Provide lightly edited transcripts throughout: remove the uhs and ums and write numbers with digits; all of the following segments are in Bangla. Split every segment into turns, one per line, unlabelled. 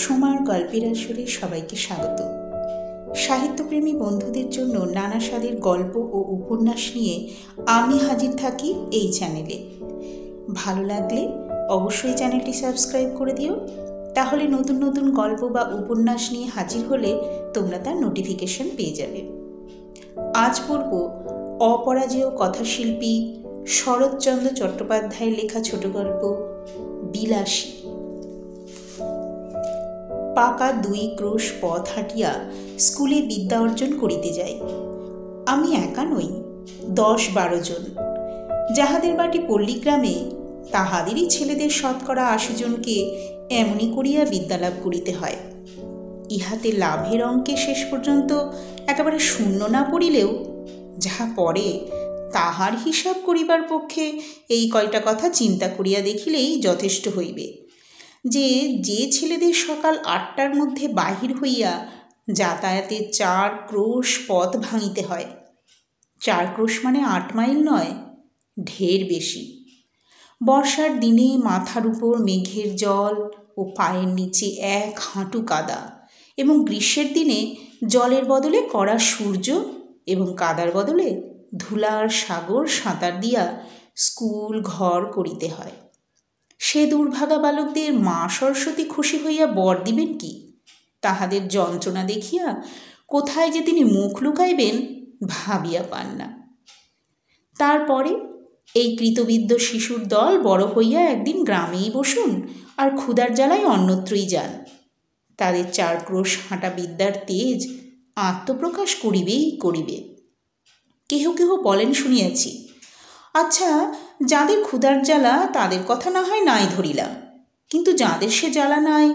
সোমার গল্পের আসরে সবাইকে স্বাগত। সাহিত্যপ্রেমী বন্ধুদের জন্য নানা স্বাদের গল্প ও উপন্যাস নিয়ে আমি হাজির থাকি এই চ্যানেলে। ভালো লাগলে অবশ্যই চ্যানেলটি সাবস্ক্রাইব করে দিও, তাহলে নতুন নতুন গল্প বা উপন্যাস নিয়ে হাজির হলে তোমরা তার নোটিফিকেশন পেয়ে যাবে। আজ পড়ব অপরাজেয় কথাশিল্পী শরৎচন্দ্র চট্টোপাধ্যায়ের লেখা ছোট গল্প বিলাসী। পাকা 2 ক্রোশ পথ হাঁটিয়া স্কুলে বিদ্যা অর্জন করিতে যাই। আমি একা নই, 10-12 জন। যাহাদের বাটি পল্লীগ্রামে তাহাদেরই ছেলেদের 80 জনকে এমনি করিয়া বিদ্যালাভ করিতে হয়। ইহাতে লাভের অঙ্কে শেষ পর্যন্ত একেবারে শূন্য না পড়িলেও যাহা পড়ে তাহার হিসাব করিবার পক্ষে এই কয়টা কথা চিন্তা করিয়া দেখিলেই যথেষ্ট হইবে যে ছেলেদের সকাল 8টার মধ্যে বাহির হইয়া যাতায়াতে 4 ক্রোশ পথ ভাঙিতে হয়। 4 ক্রোশ মানে 8 মাইল নয়, ঢের বেশি। বর্ষার দিনে মাথার উপর মেঘের জল ও পায়ের নিচে 1 হাঁটু কাদা, এবং গ্রীষ্মের দিনে জলের বদলে কড়া সূর্য এবং কাদার বদলে ধুলার সাগর সাঁতার দিয়া স্কুল ঘর করিতে হয়। সে দুর্ভাগা বালকদের মা সরস্বতী খুশি হইয়া বর দিবেন কি? তাহাদের যন্ত্রণা দেখিয়া কোথায় যে তিনি মুখ লুকাইবেন ভাবিয়া পান না। তারপরে এই কৃতবিদ্য শিশুর দল বড় হইয়া একদিন গ্রামেই বসুন আর ক্ষুধার জ্বালায় অন্যত্রই যান। তাদের 4 ক্রোশ হাঁটা বিদ্যার তেজ আত্মপ্রকাশ করিবেই করিবে। কেহ কেহ বলেন শুনিয়াছি, আচ্ছা, যাদের ক্ষুধার জ্বালা তাদের কথা না হয় নাই ধরিলাম, কিন্তু যাদের সে জ্বালা নাই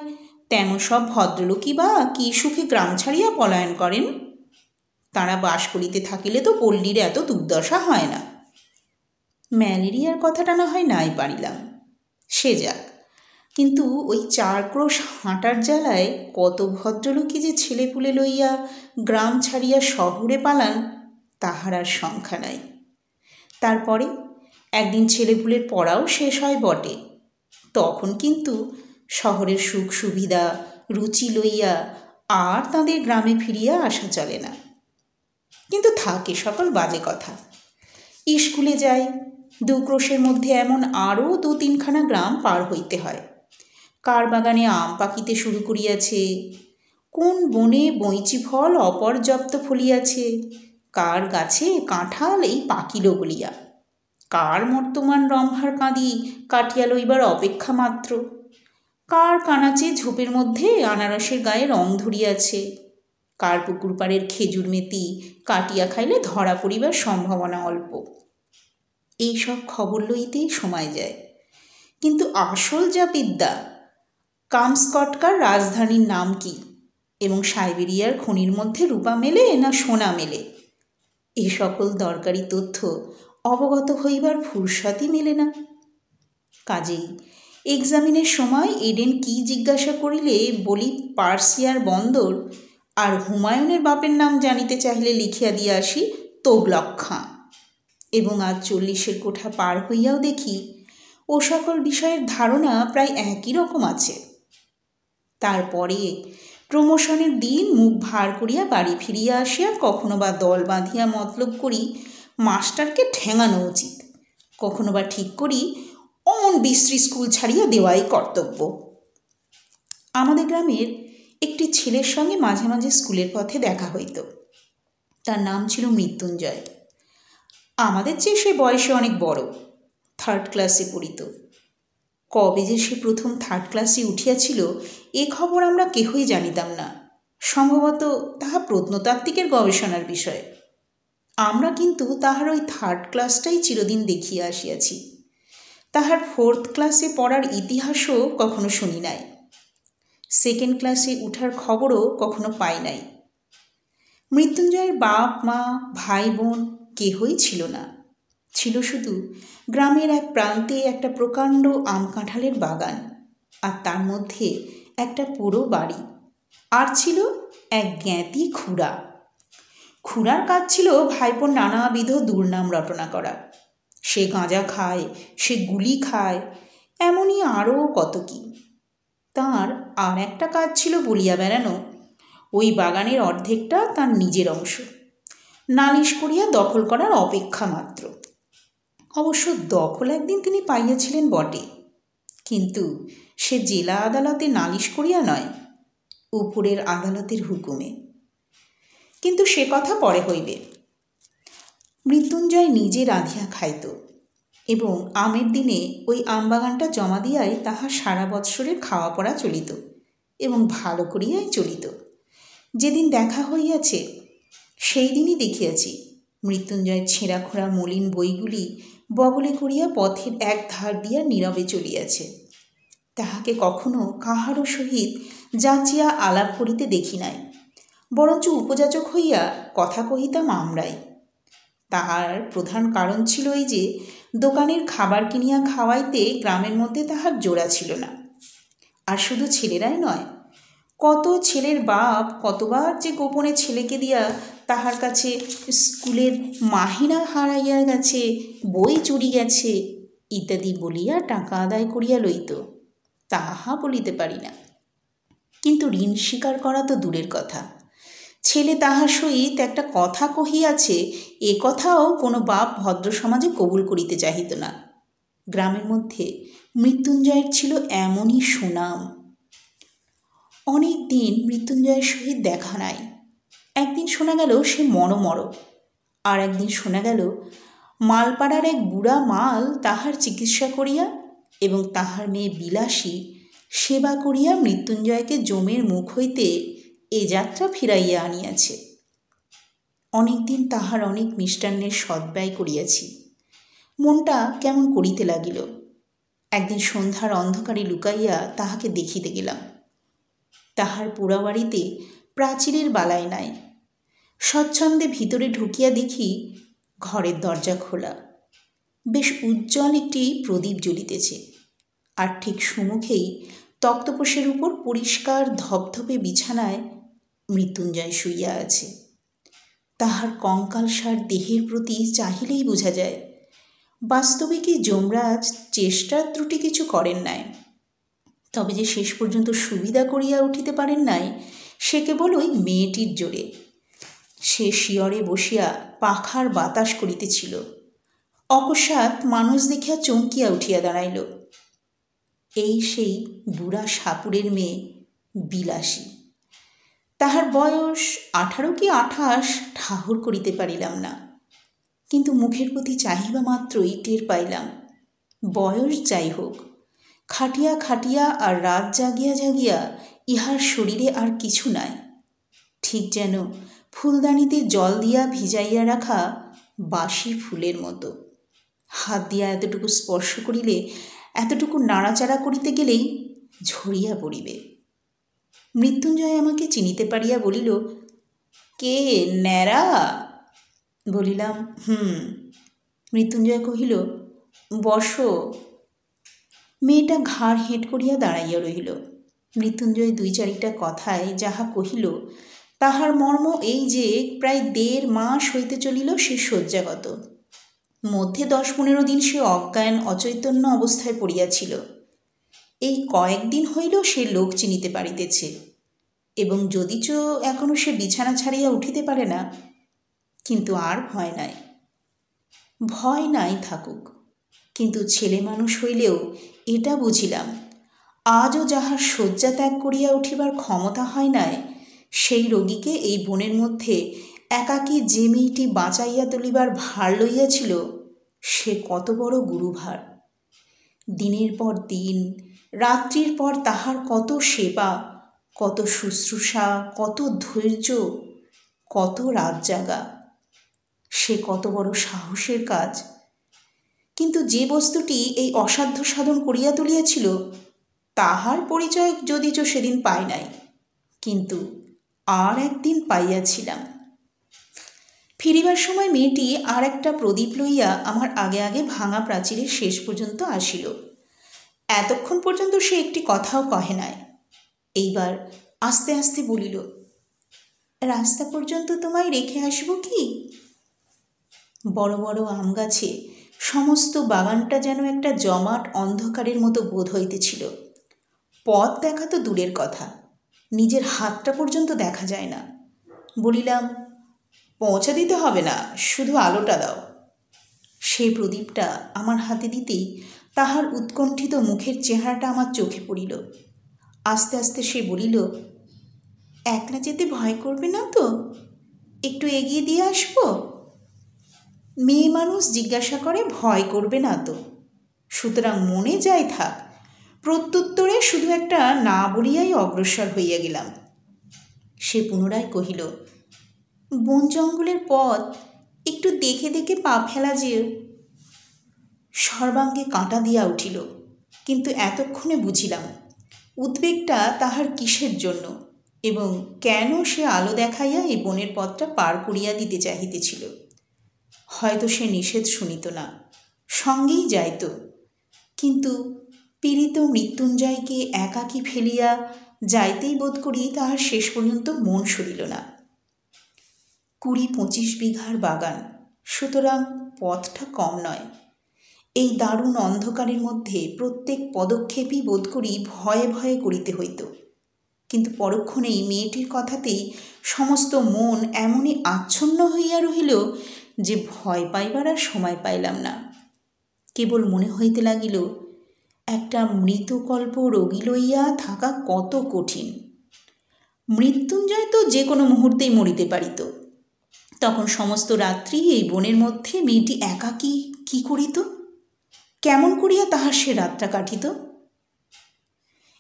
তেমন সব ভদ্রলোকই বা কি সুখে গ্রাম ছাড়িয়া পলায়ন করেন? তাঁরা বাস করিতে থাকিলে তো পল্লীর এত দুর্দশা হয় না। ম্যালেরিয়ার কথাটা না হয় নাই পারিলাম, সে যাক, কিন্তু ওই 4 ক্রোশ হাঁটার জ্বালায় কত ভদ্রলোকই যে ছেলেপুলে লইয়া গ্রাম ছাড়িয়া শহরে পালান তাহার আর সংখ্যা নাই। তারপরে একদিন ছেলেপুলের পড়াও শেষ হয় বটে, তখন কিন্তু শহরের সুখ সুবিধা রুচি লইয়া আর তাদের গ্রামে ফিরিয়া আসা চলে না। কিন্তু থাকে সকল বাজে কথা। স্কুলে যাই, 2 ক্রোশের মধ্যে এমন আরও 2-3খানা গ্রাম পার হইতে হয়। কার বাগানে আম পাকিতে শুরু করিয়াছে, কোন বনে বৈঁচি ফল অপর্যাপ্ত ফলিয়াছে, কার গাছে কাঁঠাল এই পাকিল বলিয়া, কার বর্তমান রম্ভার কাঁদি কাটিয়া লইবার অপেক্ষা মাত্র, কার কানাচে ঝোপের মধ্যে আনারসের গায়ে রং ধরিয়াছে, কার পুকুর পাড়ের খেজুর মেতি কাটিয়া খাইলে ধরা পড়িবার সম্ভাবনা অল্প। এইসব খবর লইতেই সময় যায়। কিন্তু আসল যা বিদ্যা, কামস্কটকার রাজধানীর নাম কি এবং সাইবেরিয়ার খনির মধ্যে রূপা মেলে না সোনা মেলে, এ সকল দরকারি তথ্য অবগত হইবার ফুরসতই মেলে না। কাজেই এক্সামিনের সময় এডেন কি জিজ্ঞাসা করিলে বলি পার্সিয়ার বন্দর, আর হুমায়ুনের বাপের নাম জানিতে চাহিলে লিখিয়া দিয়া আসি তোগলক খাঁ। এবং আজ 40-এর কোঠা পার হইয়াও দেখি ও সকল বিষয়ের ধারণা প্রায় একই রকম আছে। তারপরে প্রমোশনের দিন মুখ ভার করিয়া বাড়ি ফিরিয়া আসিয়া কখনো বা দল বাঁধিয়া মতলব করি মাস্টারকে ঠেঙানো উচিত, কখনো বা ঠিক করি অমন বিশ্রী স্কুল ছাড়িয়া দেওয়াই কর্তব্য। আমাদের গ্রামের একটি ছেলের সঙ্গে মাঝে মাঝে স্কুলের পথে দেখা হইত। তার নাম ছিল মৃত্যুঞ্জয়। আমাদের চেয়ে সে বয়সে অনেক বড়, 3rd ক্লাসে পড়িত। কবে যে সে প্রথম 3rd ক্লাসে উঠিয়াছিল এ খবর আমরা কেহই জানিতাম না। সম্ভবত তাহা প্রত্নতাত্ত্বিকের গবেষণার বিষয়। আমরা কিন্তু তাহার ওই 3rd ক্লাসটাই চিরদিন দেখিয়া আসিয়াছি। তাহার 4th ক্লাসে পড়ার ইতিহাসও কখনো শুনি নাই। 2nd ক্লাসে উঠার খবরও কখনো পাই নাই। মৃত্যুঞ্জয়ের বাপ মা ভাই বোন কেহই ছিল না। ছিল শুধু গ্রামের এক প্রান্তে একটা প্রকাণ্ড আম কাঁঠালের বাগান, আর তার মধ্যে একটা পুরো বাড়ি, আর ছিল এক জ্ঞাতি খুড়া। খুড়ার কাজ ছিল ভাইপোর নানাবিধ দুর্নাম রটনা করা। সে গাঁজা খায়, সে গুলি খায়, এমনই আরও কত কি। তাঁর আর একটা কাজ ছিল বলিয়া বেড়ানো, ওই বাগানের অর্ধেকটা তার নিজের অংশ, নালিশ করিয়া দখল করার অপেক্ষা মাত্র। অবশ্য দখল একদিন তিনি পাইয়াছিলেন বটে, কিন্তু সে জেলা আদালতে নালিশ করিয়া নয়, উপরের আদালতের হুকুমে। কিন্তু সে কথা পরে হইবে। মৃত্যুঞ্জয় নিজে রাঁধিয়া খাইত এবং আমের দিনে ওই আমবাগানটা জমা দিয়াই তাহার সারা বৎসরের খাওয়া পড়া চলিত এবং ভালো করিয়াই চলিত। যেদিন দেখা হইয়াছে সেই দিনই দেখিয়াছি মৃত্যুঞ্জয়ের ছেঁড়া খোঁড়া মলিন বইগুলি বগলে করিয়া পথের এক ধার দিয়া নীরবে চলিয়াছে। তাহাকে কখনো কাহারও সহিত যাচিয়া আলাপ করিতে দেখি নাই, বরঞ্চ উপযাচক হইয়া কথা কহিতাম আমরাই। তাহার প্রধান কারণ ছিল এই যে দোকানের খাবার কিনিয়া খাওয়াইতে গ্রামের মধ্যে তাহার জোড়া ছিল না। আর শুধু ছেলেরাই নয়, কত ছেলের বাপ কতবার যে গোপনে ছেলেকে দিয়া তাহার কাছে স্কুলের মাহিনা হারাইয়া গেছে, বই চুরি গেছে ইত্যাদি বলিয়া টাকা আদায় করিয়া লইত, তাহা বলিতে পারি না। কিন্তু ঋণ স্বীকার করা তো দূরের কথা, ছেলে তাহার সহিত একটা কথা কহিয়াছে এ কথাও কোনো বাপ ভদ্র সমাজে কবুল করিতে চাহিত না। গ্রামের মধ্যে মৃত্যুঞ্জয়ের ছিল এমনই সুনাম। অনেক দিন মৃত্যুঞ্জয়ের সহিত দেখা নাই। একদিন শোনা গেল সে মরমর, আর একদিন শোনা গেল মালপাড়ার এক বুড়া মাল তাহার চিকিৎসা করিয়া এবং তাহার মেয়ে বিলাসী সেবা করিয়া মৃত্যুঞ্জয়কে জমের মুখ হইতে এ যাত্রা ফিরাইয়া আনিয়াছে। অনেক দিন তাহার অনেক মিষ্টান্নের সদ্ব্যয় করিয়াছি। মনটা কেমন করিতে লাগিল। একদিন সন্ধ্যার অন্ধকারে লুকাইয়া তাহাকে দেখিতে গেলাম। তাহার পোড়াবাড়িতে প্রাচীরের বালাই নাই। স্বচ্ছন্দে ভিতরে ঢুকিয়া দেখি ঘরের দরজা খোলা, বেশ উজ্জ্বল একটি প্রদীপ জ্বলিতেছে, আর ঠিক সম্মুখেই তক্তপোষের উপর পরিষ্কার ধপধপে বিছানায় মৃত্যুঞ্জয় শুইয়া আছে। তাহার কঙ্কালসার দেহের প্রতি চাহিলেই বোঝা যায় বাস্তবে কি যমরাজ চেষ্টার ত্রুটি কিছু করেন নাই। তবে যে শেষ পর্যন্ত সুবিধা করিয়া উঠিতে পারেন নাই সে কেবল ওই মেয়েটির জোরে। সে শিয়রে বসিয়া পাখার বাতাস করিতেছিল, অকস্মাৎ মানুষ দেখিয়া চমকিয়া উঠিয়া দাঁড়াইল। এই সেই বুড়া সাপুরের মেয়ে বিলাসী। তাহার বয়স 18 কি 28 ঠাহর করিতে পারিলাম না, কিন্তু মুখের প্রতি চাহিবা মাত্রই টের পাইলাম বয়স যাই হোক, খাটিয়া খাটিয়া আর রাত জাগিয়া জাগিয়া ইহার শরীরে আর কিছু নাই। ঠিক যেন ফুলদানিতে জল দিয়া ভিজাইয়া রাখা বাসি ফুলের মতো। হাত দিয়া এতটুকু স্পর্শ করিলে, এতটুকু নাড়াচাড়া করিতে গেলেই ঝরিয়া পড়িবে। মৃত্যুঞ্জয় আমাকে চিনিতে পারিয়া বলিল, কে ন্যাড়া? বলিলাম, মৃত্যুঞ্জয় কহিল, বসো। মেয়েটা ঘাড় হেঁট করিয়া দাঁড়াইয়া রহিল। মৃত্যুঞ্জয় 2-4টা কথায় যাহা কহিল তাহার মর্ম এই যে প্রায় 1.5 মাস হইতে চলিল সে শয্যাগত। মধ্যে 10-15 দিন সে অজ্ঞান অচৈতন্য অবস্থায় পড়িয়াছিল। এই কয়েকদিন হইল সে লোক চিনিতে পারিতেছে, এবং যদিচ এখনও সে বিছানা ছাড়িয়া উঠিতে পারে না, কিন্তু আর ভয় নাই। ভয় নাই থাকুক, কিন্তু ছেলে মানুষ হইলেও এটা বুঝিলাম আজও যাহার শয্যা ত্যাগ করিয়া উঠিবার ক্ষমতা হয় নাই, সেই রোগীকে এই বনের মধ্যে একাকী যে মেয়েটি বাঁচাইয়া তুলিবার ভার লইয়াছিল সে কত বড় গুরুভার। দিনের পর দিন, রাত্রির পর তাহার কত সেবা, কত শুশ্রূষা, কত ধৈর্য, কত রাত জাগা, সে কত বড় সাহসের কাজ। কিন্তু যে বস্তুটি এই অসাধ্য সাধন করিয়া তুলিয়াছিল তাহার পরিচয় যদিচ সেদিন পাই নাই, কিন্তু আর একদিন পাইয়াছিলাম। ফিরিবার সময় মেয়েটি আর একটা প্রদীপ লইয়া আমার আগে আগে ভাঙা প্রাচীরের শেষ পর্যন্ত আসিল। এতক্ষণ পর্যন্ত সে একটি কথাও কহে নাই। এইবার আস্তে আস্তে বলিল, রাস্তা পর্যন্ত তোমায় রেখে আসব কি? বড় বড় আম গাছে সমস্ত বাগানটা যেন একটা জমাট অন্ধকারের মতো বোধ হইতেছিল। পথ দেখা তো দূরের কথা, নিজের হাতটা পর্যন্ত দেখা যায় না। বলিলাম, পৌঁছে দিতে হবে না, শুধু আলোটা দাও। সেই প্রদীপটা আমার হাতে দিতেই তাহার উৎকণ্ঠিত মুখের চেহারাটা আমার চোখে পড়িল। আস্তে আস্তে সে বলিল, একলা যেতে ভয় করবে না তো? একটু এগিয়ে দিয়ে আসবো? মেয়ে মানুষ জিজ্ঞাসা করে ভয় করবে না তো, সুতরাং মনে যাই থাক। প্রত্যুত্তরে শুধু একটা না বলিয়াই অগ্রসর হইয়া গেলাম। সে পুনরায় কহিল, বন জঙ্গলের পথ, একটু দেখে দেখে পা ফেলা যে। সর্বাঙ্গে কাঁটা দিয়া উঠিল, কিন্তু এতক্ষণে বুঝিলাম উদ্বেগটা তাহার কিসের জন্য এবং কেন সে আলো দেখাইয়া এই বনের পথটা পার করিয়া দিতে চাহিতেছিল। হয়তো সে নিষেধ শুনিত না, সঙ্গেই যাইত, কিন্তু পীড়িত মৃত্যুঞ্জয়কে একাকী ফেলিয়া যাইতেই বোধ করি তাহার শেষ পর্যন্ত মন সরিল না। 20-25 বিঘার বাগান, সুতরাং পথটা কম নয়। এই দারুণ অন্ধকারের মধ্যে প্রত্যেক পদক্ষেপই বোধ করি ভয়ে ভয়ে করিতে হইত, কিন্তু পরক্ষণেই মেয়েটির কথাতেই সমস্ত মন এমনই আচ্ছন্ন হইয়া রহিল যে ভয় পাইবার আর সময় পাইলাম না। কেবল মনে হইতে লাগিল, একটা মৃতকল্প রোগী লইয়া থাকা কত কঠিন। মৃত্যুঞ্জয় তো যে কোনো মুহূর্তেই মরিতে পারিত, তখন সমস্ত রাত্রি এই বনের মধ্যে মেয়েটি একাকী কি করিত? কেমন করিয়া তাহার সে রাতটা কাটিত?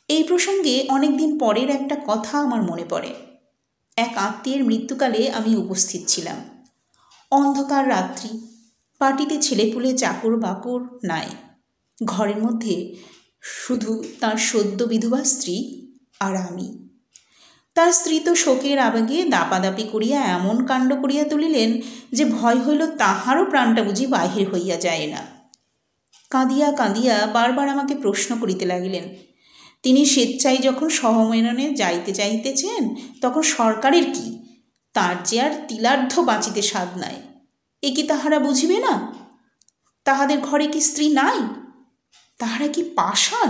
এই প্রসঙ্গে অনেকদিন পরের একটা কথা আমার মনে পড়ে। এক আত্মীয়ের মৃত্যুকালে আমি উপস্থিত ছিলাম। অন্ধকার রাত্রি, পার্টিতে ছেলেপুলে চাকর বাকর নাই। ঘরের মধ্যে শুধু তার সদ্য বিধবা স্ত্রী আর আমি। তার স্ত্রী তো শোকের আবেগে দাপাদাপি করিয়া এমন কাণ্ড করিয়া তুলিলেন যে ভয় হইল তাহারও প্রাণটা বুঝি বাহির হইয়া যায় না। কাঁদিয়া কাঁদিয়া বারবার আমাকে প্রশ্ন করিতে লাগিলেন, তিনি স্বেচ্ছায় যখন সহমরণে যাইতে চাইতেছেন তখন সরকারের কি? তার যে আর তিলার্ধ বাঁচিতে সাধ নাই, এ কি তাহারা বুঝিবে না? তাহাদের ঘরে কি স্ত্রী নাই? তাহারা কি পাষাণ?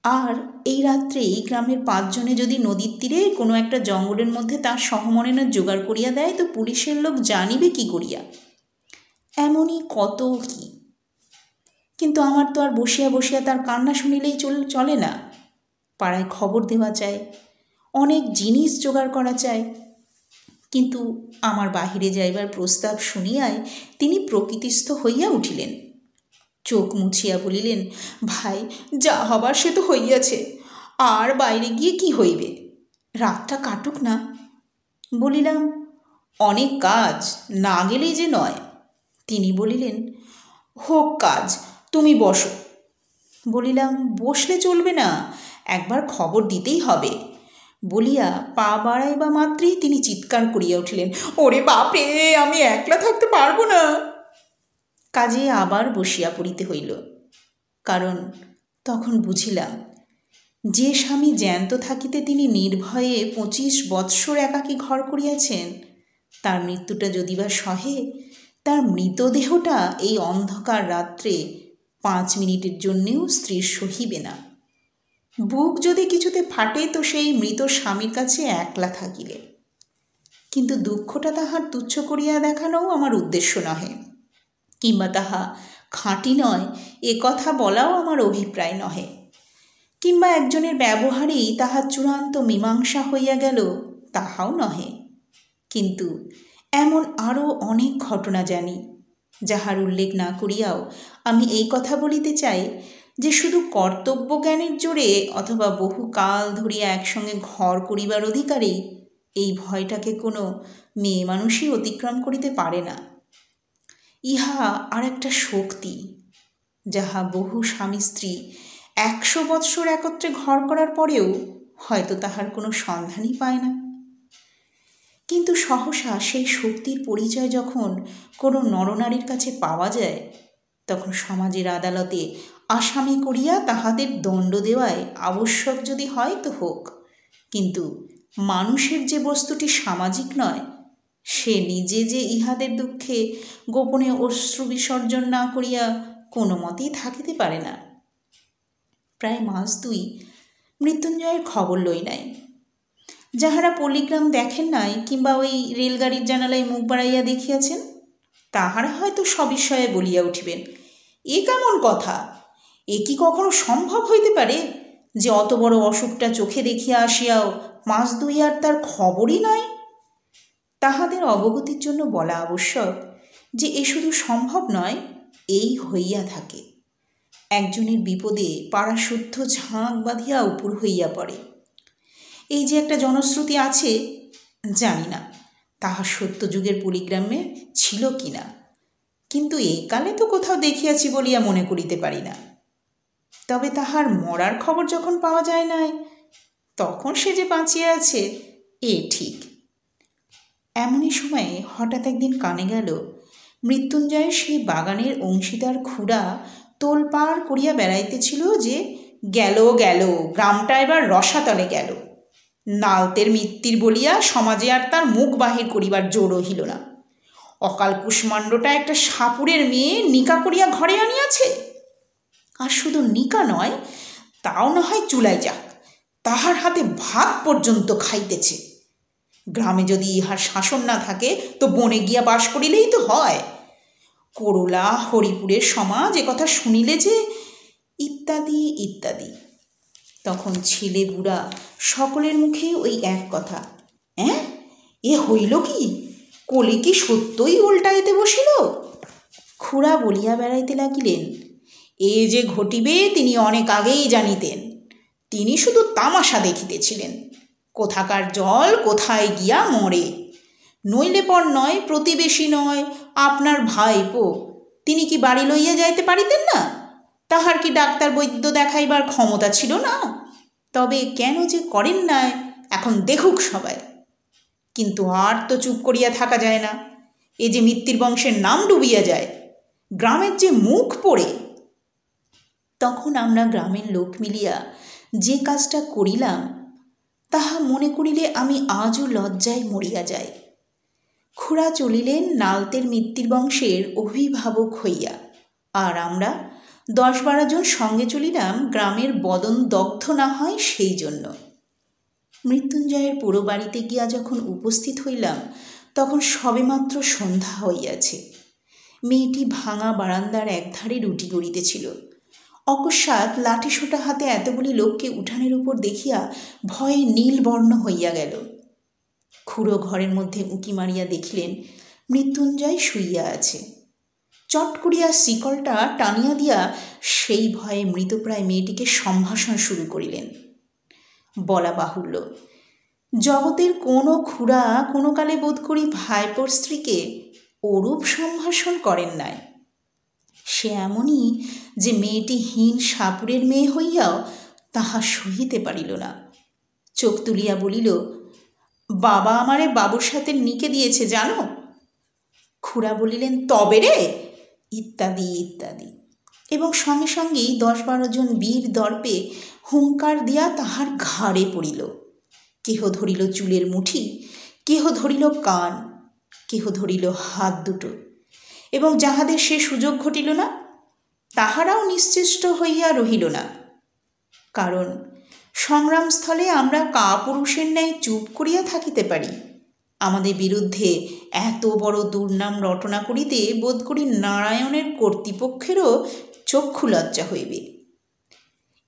আর এই রাত্রেই গ্রামের 5 জনে যদি নদীর তীরে কোনো একটা জঙ্গলের মধ্যে তার সহমরণের জোগাড় করিয়া দেয় তো পুলিশের লোক জানিবে কি করিয়া? এমনই কত কি। কিন্তু আমার তো আর বসিয়া বসিয়া তার কান্না শুনিলেই চলে না। পাড়ায় খবর দেওয়া চাই, অনেক জিনিস জোগাড় করা চাই। কিন্তু আমার বাহিরে যাইবার প্রস্তাব শুনিয়াই তিনি প্রকৃতিস্থ হইয়া উঠিলেন। চোখ মুছিয়া বলিলেন, ভাই, যা হবার সে তো হইয়াছে, আর বাইরে গিয়ে কি হইবে? রাতটা কাটুক না। বলিলাম, অনেক কাজ, না গেলেই যে নয়। তিনি বলিলেন, হোক কাজ, তুমি বসো। বলিলাম, বসলে চলবে না, একবার খবর দিতেই হবে। বলিয়া পা বাড়াইবা মাত্রই তিনি চিৎকার করিয়া উঠিলেন, ওরে বাপরে, আমি একলা থাকতে পারবো না। কাজে আবার বসিয়া পড়িতে হইল, কারণ তখন বুঝিলাম যে স্বামী জ্যান্ত থাকিতে তিনি নির্ভয়ে 25 বৎসর একাকী ঘর করিয়াছেন, তার মৃত্যুটা যদি বা সহে, তার মৃতদেহটা এই অন্ধকার রাত্রে 5 মিনিটের জন্যেও স্ত্রীর সহিবে না। বুক যদি কিছুতে ফাটে তো সেই মৃত স্বামীর কাছে একলা থাকিলে। কিন্তু দুঃখটা তাহার তুচ্ছ করিয়া দেখানোও আমার উদ্দেশ্য নহে, কিংবা তাহা খাঁটি নয় এ কথা বলাও আমার অভিপ্রায় নহে, কিংবা একজনের ব্যবহারেই তাহার চূড়ান্ত মীমাংসা হইয়া গেল তাহাও নহে। কিন্তু এমন আরও অনেক ঘটনা জানি, যাহার উল্লেখ না করিয়াও আমি এই কথা বলিতে চাই যে শুধু কর্তব্য জ্ঞানের জোরে অথবা বহুকাল ধরিয়া একসঙ্গে ঘর করিবার অধিকারেই এই ভয়টাকে কোনো মেয়ে মানুষই অতিক্রম করিতে পারে না। ইহা আর একটা শক্তি, যাহা বহু স্বামী স্ত্রী 100 বৎসর একত্রে ঘর করার পরেও হয়তো তাহার কোনো সন্ধানই পায় না। কিন্তু সহসা সেই শক্তির পরিচয় যখন কোনো নরনারীর কাছে পাওয়া যায়, তখন সমাজের আদালতে আসামি করিয়া তাহাদের দণ্ড দেওয়ায় আবশ্যক যদি হয় তো হোক, কিন্তু মানুষের যে বস্তুটি সামাজিক নয়, সে নিজে যে ইহাদের দুঃখে গোপনে অশ্রু বিসর্জন না করিয়া কোনো মতেই থাকিতে পারে না। প্রায় 2 মাস মৃত্যুঞ্জয়ের খবর লই নাই। যাহারা পল্লীগ্রাম দেখেন নাই কিংবা ওই রেলগাড়ির জানালায় মুখ বাড়াইয়া দেখিয়াছেন, তাহারা হয়তো সবিস্ময়ে বলিয়া উঠিবেন, এ কেমন কথা? এ কি কখনো সম্ভব হইতে পারে যে অত বড় অসুখটা চোখে দেখিয়া আসিয়াও মাস দুই আর তার খবরই নয়? তাহাদের অবগতির জন্য বলা আবশ্যক যে এ শুধু সম্ভব নয়, এই হইয়া থাকে। একজনের বিপদে পাড়া শুদ্ধ ঝাঁক বাঁধিয়া উপর হইয়া পড়ে। এই যে একটা জনশ্রুতি আছে, জানি না তাহা সত্যযুগের পল্লীগ্রামে ছিল কি না, কিন্তু এই কালে তো কোথাও দেখিয়াছি বলিয়া মনে করিতে পারি না। তবে তাহার মরার খবর যখন পাওয়া যায় নাই, তখন সে যে বাঁচিয়া আছে এ ঠিক। এমনই সময়ে হঠাৎ একদিন কানে গেল, মৃত্যুঞ্জয়ের সেই বাগানের অংশীদার খুড়া তোলপাড় করিয়া বেড়াইতেছিল যে গেল গেল, গ্রামটা এবার রসাতলে গেল। নালতের মৃত্যুর বলিয়া সমাজে আর তার মুখ বাহির করিবার জোর রহিল না। অকাল কুষ্মাণ্ডটা একটা সাপুরের মেয়ে নিকা করিয়া ঘরে আনিয়াছে। আর শুধু নিকা নয়, তাও না হয় চুলাই যাক, তাহার হাতে ভাত পর্যন্ত খাইতেছে। গ্রামে যদি ইহার শাসন না থাকে তো বনে গিয়া বাস করিলেই তো হয়। করলা হরিপুরের সমাজ একথা শুনিলে যে, ইত্যাদি ইত্যাদি। তখন ছেলে বুড়া সকলের মুখে ওই এক কথা, এ হইল কি? কোলে কি সত্যই উল্টাইতে বসিল? খুড়া বলিয়া বেড়াইতে লাগিলেন, এ যে ঘটিবে তিনি অনেক আগেই জানিতেন। তিনি শুধু তামাশা দেখিতেছিলেন। কোথাকার জল কোথায় গিয়া মরে। নইলে পর নয়, প্রতিবেশী নয়, আপনার ভাইপো, তিনি কি বাড়ি লইয়া যাইতে পারিতেন না? তাহার কি ডাক্তার বৈদ্য দেখাইবার ক্ষমতা ছিল না? তবে কেন যে করেন নাই, এখন দেখুক সবাই। কিন্তু আর তো চুপ করিয়া থাকা যায় না। এ যে মৃত্যুর বংশের নাম ডুবিয়া যায়, গ্রামের যে মুখ পড়ে। তখন আমরা গ্রামের লোক মিলিয়া যে কাজটা করিলাম, তাহা মনে করিলে আমি আজও লজ্জায় মরিয়া যাই। খুড়া চলিলেন নালতের মৃত্যুর বংশের অভিভাবক হইয়া, আর আমরা 10-12 জন সঙ্গে চলিলাম গ্রামের বদন দগ্ধ না হয় সেই জন্য। মৃত্যুঞ্জয়ের পুরো বাড়িতে গিয়া যখন উপস্থিত হইলাম, তখন সবেমাত্র সন্ধ্যা হইয়াছে। মেয়েটি ভাঙা বারান্দার একধারে রুটি গড়িতেছিল। অকস্মাৎ লাঠিসোঁটা হাতে এতগুলি লোককে উঠানের উপর দেখিয়া ভয়ে নীলবর্ণ হইয়া গেল। খুড়ো ঘরের মধ্যে উঁকি মারিয়া দেখিলেন মৃত্যুঞ্জয় শুইয়া আছে। চট করিয়া শিকলটা টানিয়া দিয়া সেই ভয়ে মৃতপ্রায় মেয়েটিকে সম্ভাষণ শুরু করিলেন। বলা বাহুল্য, জগতের কোনো খুড়া কোনো কালে বোধ করি ভাইপোর স্ত্রীকে ওরূপ সম্ভাষণ করেন নাই। সে এমনই যে মেয়েটি হীন সাপুরের মেয়ে হইয়াও তাহা সহিতে পারিল না। চোখ তুলিয়া বলিল, বাবা আমারে বাবুর সাথে নিকে দিয়েছে জানো? খুড়া বলিলেন, তবে রে, ইত্যাদি ইত্যাদি, এবং সঙ্গে সঙ্গেই 10-12 জন বীর দর্পে হুঙ্কার দিয়া তাহার ঘাড়ে পড়িল। কেহ ধরিল চুলের মুঠি, কেহ ধরিল কান, কেহ ধরিল হাত দুটো, এবং যাহাদের সে সুযোগ ঘটিল না, তাহারাও নিশ্চেষ্ট হইয়া রহিল না। কারণ সংগ্রামস্থলে আমরা কাপুরুষের ন্যায় চুপ করিয়া থাকিতে পারি, আমাদের বিরুদ্ধে এত বড় দুর্নাম রটনা করিতে বোধ করি নারায়ণের কর্তৃপক্ষেরও চক্ষু লজ্জা হইবে।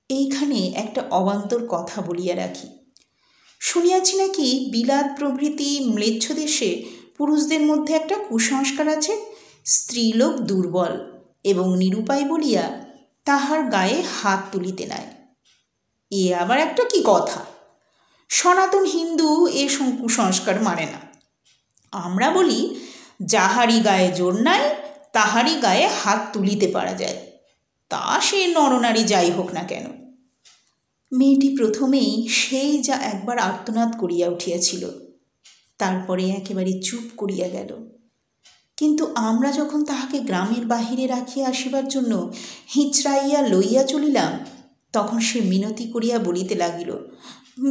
এইখানে একটা অবান্তর কথা বলিয়া রাখি। শুনিয়াছি নাকি বিলাত প্রভৃতি ম্লেচ্ছ দেশে পুরুষদের মধ্যে একটা কুসংস্কার আছে, স্ত্রীলোক দুর্বল এবং নিরুপায় বলিয়া তাহার গায়ে হাত তুলিতে নাই। এ আবার একটা কি কথা? সনাতন হিন্দু এ কুসংস্কার মানে না। আমরা বলি, যাহারই গায়ে জোর নাই তাহারই গায়ে হাত তুলিতে পারা যায়, তা সে নরনারী যাই হোক না কেন। মেয়েটি প্রথমেই সেই যা একবার আর্তনাদ করিয়া উঠিয়াছিল, তারপরে একেবারে চুপ করিয়া গেল। কিন্তু আমরা যখন তাহাকে গ্রামের বাহিরে রাখিয়া আসিবার জন্য হিঁচড়াইয়া লইয়া চলিলাম, তখন সে মিনতি করিয়া বলিতে লাগিল,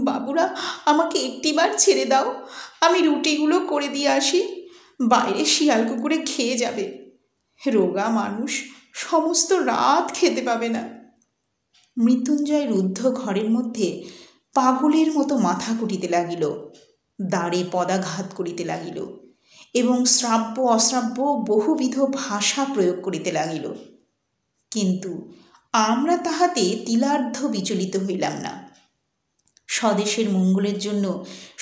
বাবুরা, আমাকে একটিবার ছেড়ে দাও, আমি রুটিগুলো করে দিয়ে আসি, বাইরে শিয়াল কুকুরে খেয়ে যাবে। রোগা মানুষ সমস্ত রাত খেতে পাবে না। মৃত্যুঞ্জয় রুদ্ধ ঘরের মধ্যে পাগলের মতো মাথা কুটিতে লাগিল, দাঁড়ে পদাঘাত করিতে লাগিল এবং শ্রাব্য অশ্রাব্য বহুবিধ ভাষা প্রয়োগ করিতে লাগিল। কিন্তু আমরা তাহাতে তিলার্ধ বিচলিত হইলাম না। স্বদেশের মঙ্গলের জন্য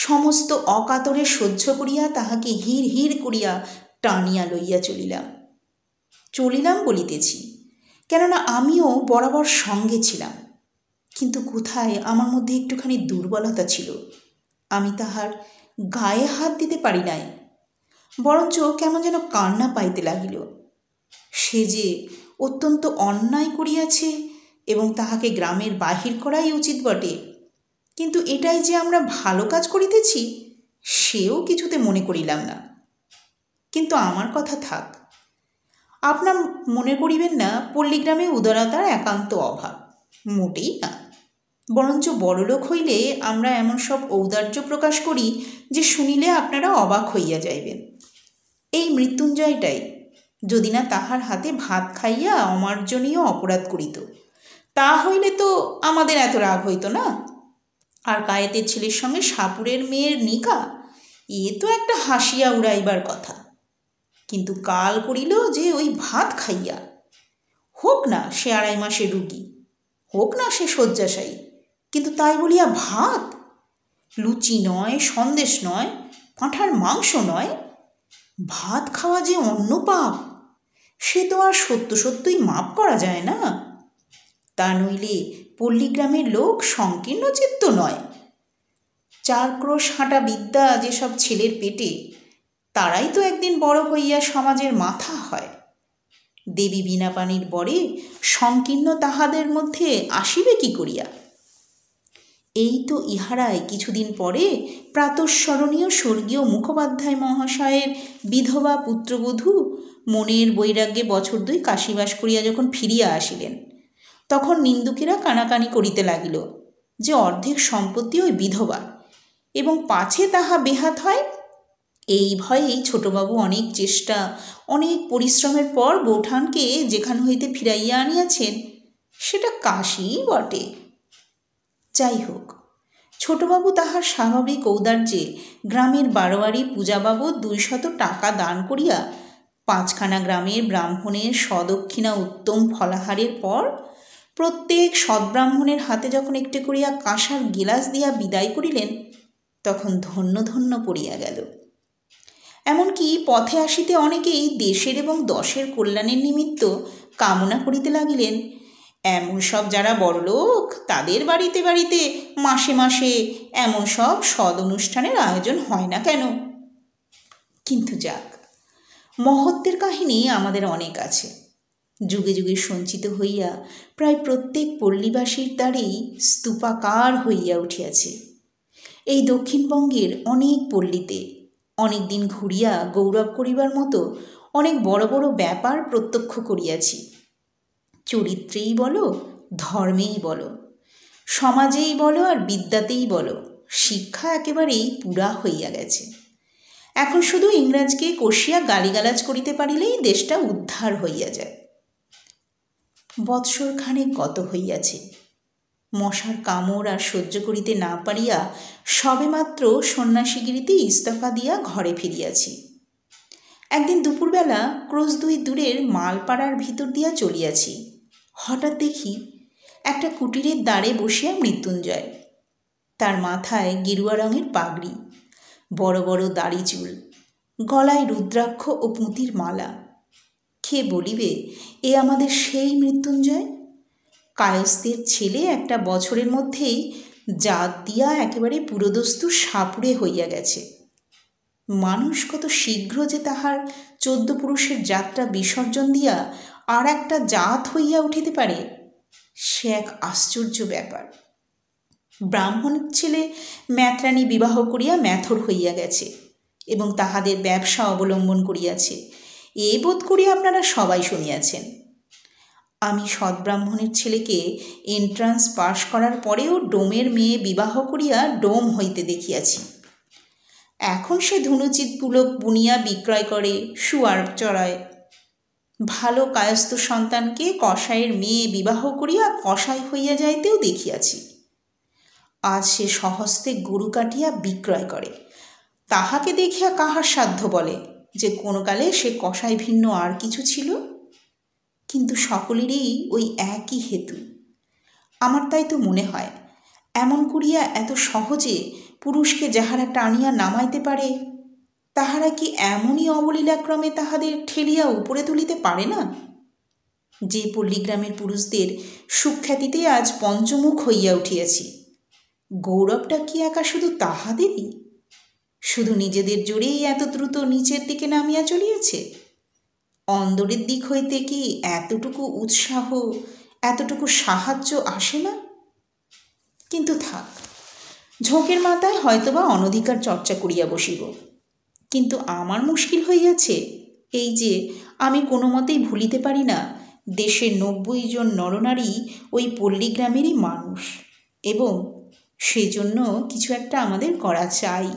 সমস্ত অকাতরে সহ্য করিয়া তাহাকে হির হির করিয়া টানিয়া লইয়া চলিলাম বলিতেছি, কেননা আমিও বরাবর সঙ্গে ছিলাম। কিন্তু কোথায় আমার মধ্যে একটুখানি দুর্বলতা ছিল, আমি তাহার গায়ে হাত দিতে পারি নাই, বরঞ্চ কেমন যেন কান্না পাইতে লাগিল। সে যে অত্যন্ত অন্যায় করিয়াছে এবং তাহাকে গ্রামের বাহির করাই উচিত বটে, কিন্তু এটাই যে আমরা ভালো কাজ করিতেছি সেও কিছুতে মনে করিলাম না। কিন্তু আমার কথা থাক, আপনার মনে করিবেন না পল্লীগ্রামে উদারতার একান্ত অভাব, মোটেই না। বরঞ্চ বড়লোক হইলে আমরা এমন সব ঔদার্য প্রকাশ করি যে শুনিলে আপনারা অবাক হইয়া যাইবেন। এই মৃত্যুঞ্জয়টাই যদি না তাহার হাতে ভাত খাইয়া অমার্জনীয় অপরাধ করিত, তা হইলে তো আমাদের এত রাগ হইত না। আর কায়েতের ছেলের সঙ্গে সাপুরের মেয়ের নিকা, এ তো একটা হাসিয়া উড়াইবার কথা। কিন্তু কাল করিল যে ওই ভাত খাইয়া, হোক না সে 2.5 মাসের রুগী, হোক না সে শয্যাশায়ী, কিন্তু তাই বলিয়া ভাত, লুচি নয়, সন্দেশ নয়, পাঁঠার মাংস নয়, ভাত খাওয়া যে অন্য পাপ, সে তো আর সত্যই মাপ করা যায় না। তা নইলে পল্লীগ্রামের লোক সংকীর্ণ চিত্ত নয়। 4 ক্রোশ হাঁটা বিদ্যা যেসব ছেলের পেটে, তারাই তো একদিন বড় হইয়া সমাজের মাথা হয়। দেবী বীণাপাণির বরে সংকীর্ণ তাহাদের মধ্যে আসিবে কি করিয়া? এই তো ইহারাই কিছুদিন পরে প্রাতঃস্মরণীয় স্বর্গীয় মুখোপাধ্যায় মহাশয়ের বিধবা পুত্রবধূ মনের বৈরাগ্যে বছর 2 কাশীবাস করিয়া যখন ফিরিয়া আসিলেন, তখন নিন্দুকেরা কানাকানি করিতে লাগিল যে অর্ধেক সম্পত্তি ওই বিধবার, এবং পাছে তাহা বেহাত হয়। এই ভয়েই ছোটবাবু অনেক চেষ্টা, অনেক পরিশ্রমের পর বৌঠানকে যেখান হইতে ফিরাইয়া আনিয়াছেন, সেটা কাশীই বটে। যাই হোক, ছোটবাবু তাহার স্বাভাবিক ঔদার্যে গ্রামের বারোয়ারি পূজা বাবদ 200 টাকা দান করিয়া 5খানা গ্রামের ব্রাহ্মণের সদক্ষিণা উত্তম ফলাহারের পর প্রত্যেক সদ্ব্রাহ্মণের হাতে যখন একটি করিয়া কাঁসার গিলাস দিয়া বিদায় করিলেন, তখন ধন্য ধন্য পড়িয়া গেল। এমনকি পথে আসিতে অনেকেই দেশের এবং দশের কল্যাণের নিমিত্ত কামনা করিতে লাগিলেন, এমন সব যারা বড়লোক তাদের বাড়িতে বাড়িতে মাসে মাসে এমন সব সদ অনুষ্ঠানের আয়োজন হয় না কেন? কিন্তু যাক, মহত্বের কাহিনী আমাদের অনেক আছে, যুগে যুগে সঞ্চিত হইয়া প্রায় প্রত্যেক পল্লীবাসীর দ্বারেই স্তূপাকার হইয়া উঠিয়াছে। এই দক্ষিণবঙ্গের অনেক পল্লীতে অনেক দিন ঘুরিয়া গৌরব করিবার মতো অনেক বড় বড় ব্যাপার প্রত্যক্ষ করিয়াছি। চরিত্রেই বলো, ধর্মেই বলো, সমাজেই বলো, আর বিদ্যাতেই বলো, শিক্ষা একেবারেই পুরা হইয়া গেছে। এখন শুধু ইংরাজকে কষিয়া গালিগালাজ করিতে পারিলেই দেশটা উদ্ধার হইয়া যায়। বৎসরখানেক গত হইয়াছে, মশার কামড় আর সহ্য করিতে না পারিয়া সবেমাত্র সন্ন্যাসীগিরিতে ইস্তফা দিয়া ঘরে ফিরিয়াছি। একদিন দুপুরবেলা ক্রোশ 2 দূরের মালপাড়ার ভিতর দিয়া চলিয়াছি। হঠাৎ দেখি একটা কুটিরের দ্বারে বসিয়া মৃত্যুঞ্জয়। তার মাথায় গেরুয়া রঙের পাগড়ি, বড় বড় দাড়ি চুল, গলায় রুদ্রাক্ষ ও পুঁতির মালা। কে বলিবে এ আমাদের সেই মৃত্যুঞ্জয়? কায়স্থের ছেলে 1 বছরের মধ্যেই জাত দিয়া একেবারে পুরোদস্তু সাপুড়ে হইয়া গেছে। মানুষ কত শীঘ্র যে তাহার 14 পুরুষের জাতটা বিসর্জন দিয়া আর একটা জাত হইয়া উঠিতে পারে, সে এক আশ্চর্য ব্যাপার। ব্রাহ্মণের ছেলে ম্যাথরানী বিবাহ করিয়া ম্যাথর হইয়া গেছে এবং তাহাদের ব্যবসা অবলম্বন করিয়াছে, এ বোধ করিয়া আপনারা সবাই শুনিয়াছেন। আমি সদ্ব্রাহ্মণের ছেলেকে এন্ট্রান্স পাশ করার পরেও ডোমের মেয়ে বিবাহ করিয়া ডোম হইতে দেখিয়াছি। এখন সে ধনুচিত পুলক বুনিয়া বিক্রয় করে, শুয়ার চড়ায়। ভালো কায়স্থ সন্তানকে কসাইয়ের মেয়ে বিবাহ করিয়া কসাই হইয়া যাইতেও দেখিয়াছি। আজ সে স্বহস্তে গরু কাটিয়া বিক্রয় করে। তাহাকে দেখিয়া কাহার সাধ্য বলে যে কোনো কালে সে কসাই ভিন্ন আর কিছু ছিল? কিন্তু সকলেরই ওই একই হেতু। আমার তাই তো মনে হয়, এমন করিয়া এত সহজে পুরুষকে যাহারা টানিয়া নামাইতে পারে, তাহারা কি এমনই অবলীলাক্রমে তাহাদের ঠেলিয়া উপরে তুলিতে পারে না? যে পল্লীগ্রামের পুরুষদের সুখ্যাতিতে আজ পঞ্চমুখ হইয়া উঠিয়াছি, গৌরবটা কি একা শুধু তাহাদেরই? শুধু নিজেদের জোরেই এত দ্রুত নিচের দিকে নামিয়া চলিয়াছে? অন্দরের দিক হইতে কি এতটুকু উৎসাহ, এতটুকু সাহায্য আসে না? কিন্তু থাক, ঝোঁকের মাথায় হয়তোবা অনধিকার চর্চা করিয়া বসিব। কিন্তু আমার মুশকিল হইয়াছে এই যে আমি কোনো মতেই ভুলিতে পারি না দেশের 90 জন নরনারী ওই পল্লীগ্রামেরই মানুষ, এবং সেজন্য কিছু একটা আমাদের করা চাই।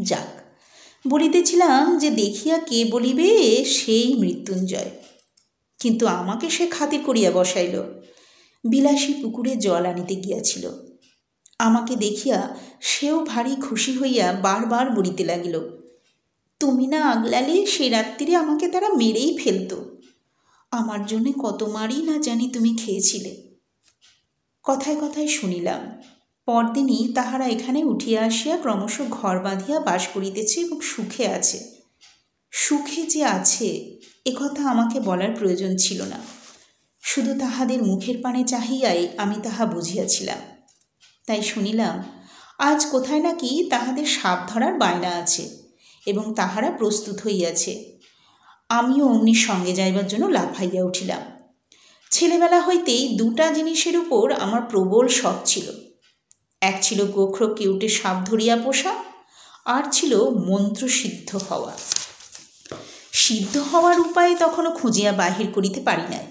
যাক, বলিতেছিলাম যে দেখিয়া কে বলিবে সেই মৃত্যুঞ্জয়। কিন্তু আমাকে সে খাতির করিয়া বসাইল। বিলাসী পুকুরে জল আনিতে গিয়াছিল। আমাকে দেখিয়া সেও ভারী খুশি হইয়া বারবার বলিতে লাগিল, তুমি না আগলালে সে রাত্রিরে আমাকে তারা মেরেই ফেলত। আমার জন্যে কত মারই না জানি তুমি খেয়েছিলে। কথায় কথায় শুনিলাম পরদিনই তাহারা এখানে উঠিয়া আসিয়া ক্রমশ ঘর বাঁধিয়া বাস করিতেছে এবং সুখে আছে। সুখে যে আছে একথা আমাকে বলার প্রয়োজন ছিল না। শুধু তাহাদের মুখের পানে চাহিয়াই আমি তাহা বুঝিয়াছিলাম। তাই শুনিলাম আজ কোথায় নাকি তাহাদের সাপ ধরার বায়না আছে এবং তাহারা প্রস্তুত হইয়াছে। আমিও অমনির সঙ্গে যাইবার জন্য লাফাইয়া উঠিলাম। ছেলেবেলা হইতেই দুটা জিনিসের উপর আমার প্রবল শখ ছিল। এক ছিল গোখরো কেউটে সাপ ধরিয়া পোষা, আর ছিল মন্ত্র সিদ্ধ হওয়া। সিদ্ধ হওয়ার উপায় তখনও খুঁজিয়া বাহির করিতে পারি নাই,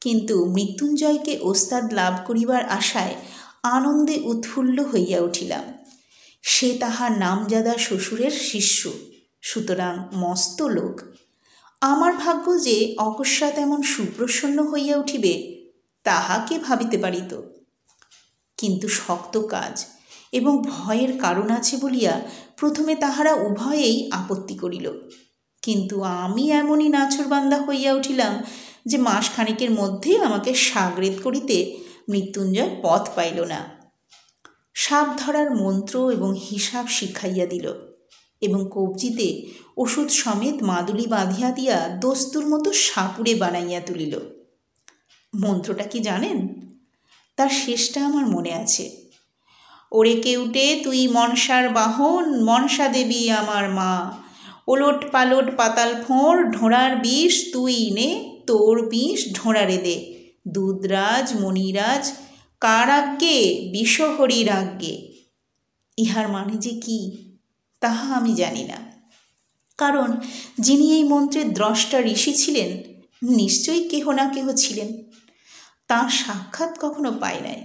কিন্তু মৃত্যুঞ্জয়কে ওস্তাদ লাভ করিবার আশায় আনন্দে উৎফুল্ল হইয়া উঠিলাম। সে তাহার নামজাদা শ্বশুরের শিষ্য, সুতরাং মস্ত লোক। আমার ভাগ্য যে অকস্মাৎ এমন সুপ্রসন্ন হইয়া উঠিবে তাহা কে ভাবিতে পারিত? কিন্তু শক্ত কাজ এবং ভয়ের কারণ আছে বলিয়া প্রথমে তাহারা উভয়েই আপত্তি করিল। কিন্তু আমি এমনই নাছোড়বান্দা হইয়া উঠিলাম যে মাসখানেকের মধ্যে আমাকে সাগরেদ করিতে মৃত্যুঞ্জয় পথ পাইল না। সাপ ধরার মন্ত্র এবং হিসাব শিখাইয়া দিল এবং কবজিতে ওষুধ সমেত মাদুলি বাঁধিয়া দিয়া দস্তুর মতো সাপুড়ে বানাইয়া তুলিল। মন্ত্রটা কি জানেন? তার শেষটা আমার মনে আছে। ওরে কেউটে তুই মনসার বাহন, মনসা দেবী আমার মা, ওলট পালট পাতাল ফোঁড়, ঢোঁড়ার বিষ তুই নে, তোর বিষ ঢোঁড়ারে দে, দুধরাজ মণিরাজ কার আজ্ঞে, বিষহরির আজ্ঞে। ইহার মানে যে কি তাহা আমি জানি না, কারণ যিনি এই মন্ত্রের দ্রষ্টা ঋষি ছিলেন নিশ্চয়ই কেহ না কেহ ছিলেন। তাঁর সাক্ষাৎ কখনো পাই নাই।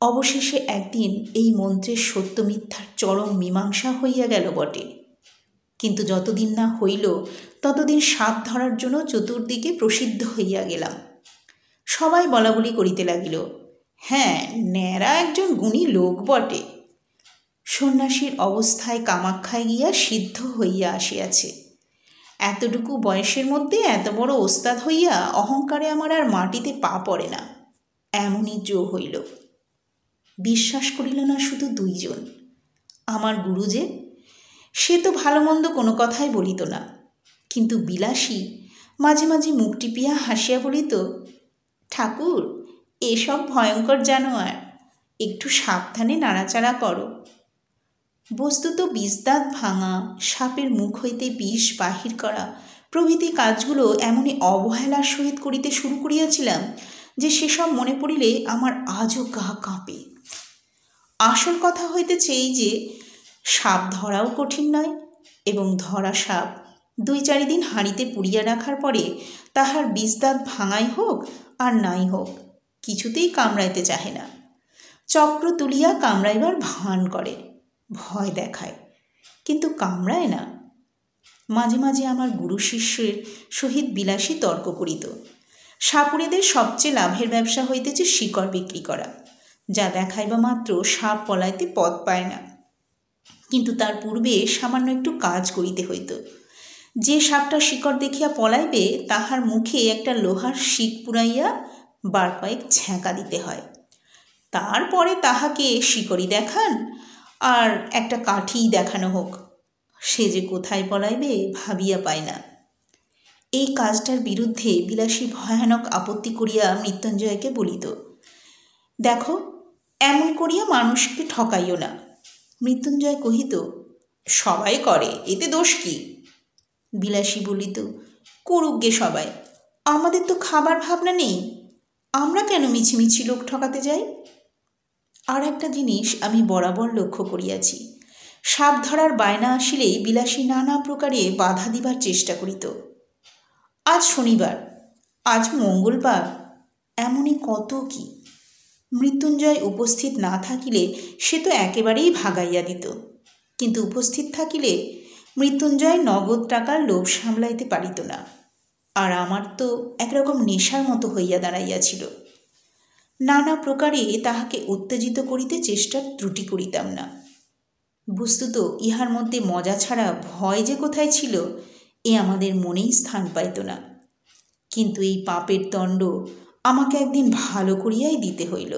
অবশেষে একদিন এই মন্ত্রের সত্য মিথ্যার চরম মীমাংসা হইয়া গেল বটে, কিন্তু যতদিন না হইল ততদিন সাপ ধরার জন্য চতুর্দিকে প্রসিদ্ধ হইয়া গেলাম। সবাই বলাবলি করিতে লাগিল, হ্যাঁ, ন্যাড়া একজন গুণী লোক বটে। সন্ন্যাসীর অবস্থায় কামাখ্যায় গিয়া সিদ্ধ হইয়া আসিয়াছে। এতটুকু বয়সের মধ্যে এত বড় ওস্তাদ হইয়া অহংকারে আমার আর মাটিতে পা পড়ে না, এমনই জো হইল। বিশ্বাস করিল না শুধু 2 জন, আমার গুরু যে, সে তো ভালো মন্দ কোনো কথাই বলিত না, কিন্তু বিলাসী মাঝে মাঝে মুখ টিপিয়া হাসিয়া বলিত, ঠাকুর, এসব ভয়ঙ্কর জানোয়ার, একটু সাবধানে নাড়াচাড়া করো। বস্তুত বিষদাঁত ভাঙা, সাপের মুখ হইতে বিষ বাহির করা প্রভৃতি কাজগুলো এমনই অবহেলার সহিত করিতে শুরু করিয়াছিলাম যে সেসব মনে পড়িলে আমার আজও গা কাঁপে। আসল কথা হইতেছে এই যে সাপ ধরাও কঠিন নয়, এবং ধরা সাপ 2-4 দিন হাঁড়িতে পুড়িয়া রাখার পরে তাহার বিষদাঁত ভাঙাই হোক আর নাই হোক কিছুতেই কামড়াইতে চাহে না। চক্র তুলিয়া কামড়াইবার ভান করে, ভয় দেখায়, কিন্তু কামড়ায় না। মাঝে মাঝে আমার গুরু শিষ্যের সহিত বিলাসী তর্ক করিত। সাপুড়েদের সবচেয়ে লাভের ব্যবসা হইতেছে শিকড় বিক্রি করা, যা দেখাইবা মাত্র সাপ পলাইতে পথ পায় না, কিন্তু তার পূর্বে সামান্য একটু কাজ করিতে হইত। যে সাপটা শিকড় দেখিয়া পলাইবে তাহার মুখে একটা লোহার শিক পুরাইয়া বার কয়েক ছ্যাঁকা দিতে হয়। তারপরে তাহাকে শিকড়ি দেখান আর একটা কাঠি দেখানো হোক, সে যে কোথায় পলাইবে ভাবিয়া পায় না। এই কাজটার বিরুদ্ধে বিলাসী ভয়ানক আপত্তি করিয়া মৃত্যুঞ্জয়কে বলিত, দেখো, এমন করিয়া মানুষকে ঠকাইও না। মৃত্যুঞ্জয় কহিত, সবাই করে, এতে দোষ কি? বিলাসী বলিত, করুক গে সবাই, আমাদের তো খাবার ভাবনা নেই, আমরা কেন মিছিমিছি লোক ঠকাতে যাই? আর একটা জিনিস আমি বরাবর লক্ষ্য করিয়াছি, সাপ ধরার বায়না আসিলেই বিলাসী নানা প্রকারে বাধা দিবার চেষ্টা করিত। আজ শনিবার, আজ মঙ্গলবার, এমনই কত কি। মৃত্যুঞ্জয় উপস্থিত না থাকিলে সে তো একেবারেই ভাগাইয়া দিত, কিন্তু উপস্থিত থাকিলে মৃত্যুঞ্জয় নগদ টাকার লোভ সামলাইতে পারিত না। আর আমার তো একরকম নেশার মতো হইয়া দাঁড়াইয়াছিল। নানা প্রকারে তাহাকে উত্তেজিত করিতে চেষ্টার ত্রুটি করিতাম না। বস্তুত ইহার মধ্যে মজা ছাড়া ভয় যে কোথায় ছিল এ আমাদের মনেই স্থান পাইত না। কিন্তু এই পাপের দণ্ড আমাকে একদিন ভালো করিয়াই দিতে হইল।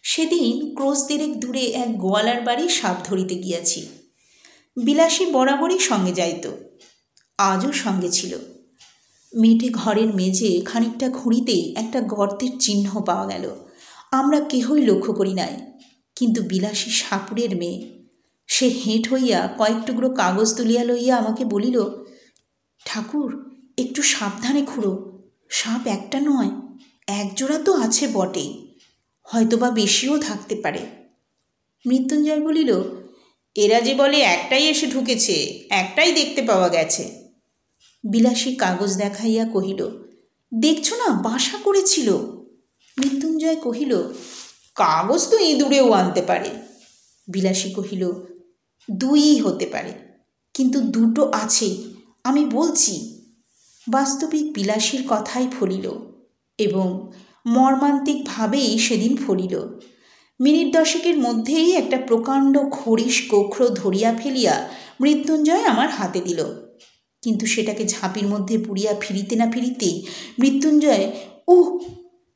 সেদিন ক্রোশ দেড়েক দূরে এক গোয়ালার বাড়ি সাপ ধরিতে গিয়াছি। বিলাসী বরাবরই সঙ্গে যাইত, আজও সঙ্গে ছিল। মেটে ঘরের মেঝে খানিকটা খুঁড়িতেই একটা গর্তের চিহ্ন পাওয়া গেল। আমরা কেহই লক্ষ্য করি নাই, কিন্তু বিলাসী সাপুড়ের মেয়ে, সে হেঁট হইয়া কয়েক টুকরো কাগজ তুলিয়া লইয়া আমাকে বলিল, ঠাকুর, একটু সাবধানে খুঁড়ো, সাপ একটা নয়, একজোড়া তো আছে বটেই, হয়তোবা বেশিও থাকতে পারে। মৃত্যুঞ্জয় বলিল, এরা যে বলে একটাই এসে ঢুকেছে, একটাই দেখতে পাওয়া গেছে। বিলাসী কাগজ দেখাইয়া কহিল, দেখছো না, বাসা করেছিল। মৃত্যুঞ্জয় কহিল, কাগজ তো ইঁদুরেও আনতে পারে। বিলাসী কহিল, দুইই হতে পারে, কিন্তু দুটো আছেই, আমি বলছি। বাস্তবিক বিলাসীর কথাই ফলিল, এবং মর্মান্তিকভাবেই সেদিন ফলিল। মিনিট দশেকের মধ্যেই একটা প্রকাণ্ড খড়িস গোখরো ধরিয়া ফেলিয়া মৃত্যুঞ্জয় আমার হাতে দিল, কিন্তু সেটাকে ঝাঁপির মধ্যে পুড়িয়া ফিরিতে না ফিরিতেই মৃত্যুঞ্জয় উহ